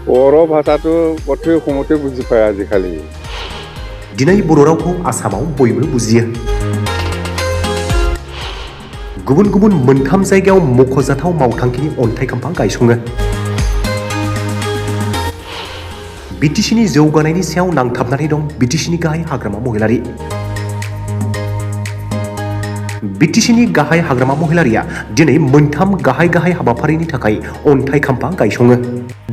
बर' भाषाটো गथे खमथे बुजिफाया आजिखालि दिनै बर' रावखौ आसामाव बयबो बुजियो। गुबुन गुबुन मोनथाम जायगायाव मख'जाथाव मावथांखिनि अन्थाइ खाम्फा गायसङो। बिटिसिनि जौगानायनि सायाव नांथाबनानै दं बिटिसिनि गाहाय हाग्रामा महिलारि। बिटिसिनि गाहाय हाग्रामा महिलारिया दिनै मोनथाम गाहाय हाबाफारिनि थाखाय अन्थाइ खाम्फा गायसङो।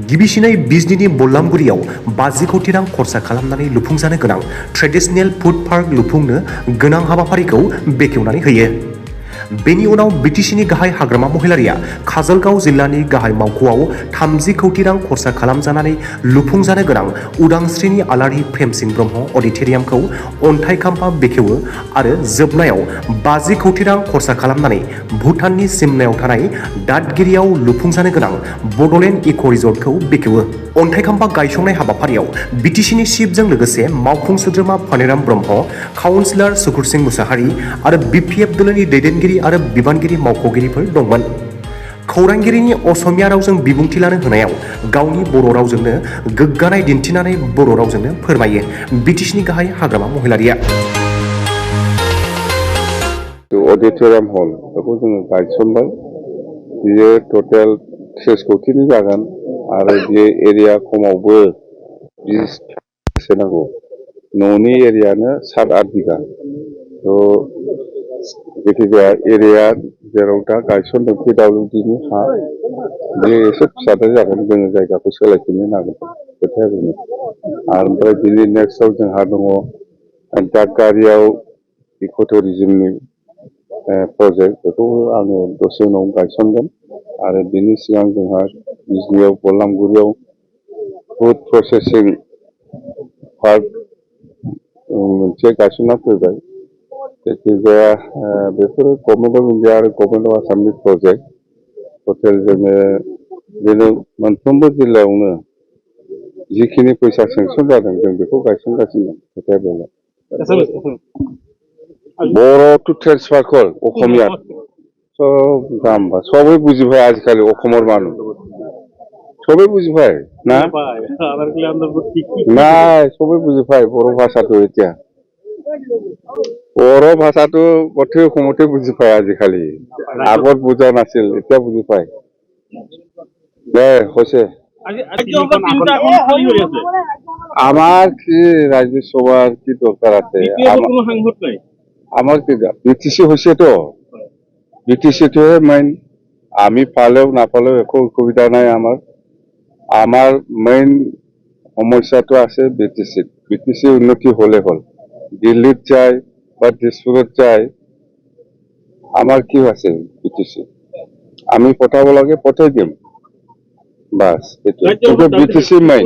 गिबिसिनै बिजनीनि बल्लामगुरियाव 50 कोटी रां खरसा खालामनानै लुफुंजानो गोनां ट्रेडिशनेल फुड पार्क लुफुंनो गोनां हाबाफारिखौ बेखेवनानै होयो। बेनि उनाव बिटिसिनि गाहाय हाग्रामा महिलारिया काजलगांव जिल्लानि गाहाय मावख'आव 30 कोटी रां खरसा खालामजानानै लुफुंजानो गोनां उदांस्रिनि आलारि प्रेमसिंह ब्रह्म अडिट'रियामखौ अन्थाइ खाम्फा बेखेवो आरो जोबनायाव 50 कोटी रां खरसा खालामनानै भुटाननि सिमनायाव थानाय दादगिरियाव लुफुंजानो गोनां बड'लेण्ड इक' रिजर्टखौ बेखेवो। अन्थाइ खाम्फा गायसंनाय हाबाफारियाव बिटिसिनि चिफजों लोगोसे मावफुं सोद्रोमा फानिराम ब्रह्म, काउन्सिलर सुकुरसिं मुसाहारि आरो बिपिएफ दोलोनि दैदेनगिरि आरो बिबानगिरि मावख'गिरिफोर दंमोन। खौरांगिरिनि असमिया रावजों बिबुंथि लानो होनायाव गावनि बर' रावजोंनो गोग्गानाय दिन्थिनानै बर' रावजोंनो फोरमायो बिटिसिनि गाहाय हाग्रामा महिलारिया। अडिट'रियाम हल बेखौ जोङो गायसनबाय। बियो टटेल 30 कोटीनि जागोन आरो बे एरिया खमावबो 20 नांगौ। न'नि एरियानो 7-8 बिगा। जायखिजाया एरिया जेराव दा गायसनदों PWDनि हा बे एसे फिसाद्राय जागोन। जोङो जायगाखौ सोलायफिननो नागिरदों खोथाया बेनो। ओमफ्राय बिनि नेक्स्टआव जोंहा दङ दादगारियाव इक' टुरिजमनि प्रजेक्ट बेखौ आङो दसे उनाव गायसनगोन आरो बिनि सिगां जोंहा बिजनीयाव बल्लामगुरियाव फुड प्रसेसिं पार्क मोनसे गायसनना फैबाय। जायखिजाया बेफोरो गभर्नमेन्ट अफ इन्डिया आरो गभर्नमेन्ट अफ आसामनि प्रजेक्ट। टटेल जोङो मोनफ्रोमबो जिल्लायावनो जिखिनि फैसा सेंसन जादों जों बेखौ गायसनगासिनो दं। खोथाया बेनो। बर' टु ट्रेन्सफार कर अসমীয়া सब जाम्बा सबै बुझি পায় আজিকালি অসমৰ মানুহ সবেই বুঝি পায় না নাই সবেই বুঝি পায় बर' ভাষাটো এতিয়া बर' ভাষাটো গথে অসমতে বুঝি পায় আজিকালি আগত বুজা নাছিল এতিয়া বুঝি পায় দে হৈছে আমার কি রাজ্যসভার কি দরকার আছে আমার কি বিটিসি হয়েছে তো বিটিসিটোহে মেইন আমি পালেও না পালেও একো অসুবিধা নাই আমার মেইন সমস্যাটো আছে বিটিসি উন্নতি হলে হল দিল্লিত যায় বা দিছপুৰত যায় আমার কি আছে বিটিসি আমি পঠাব লাগে পঠাই দিম বাস এটা বিটিসি মেইন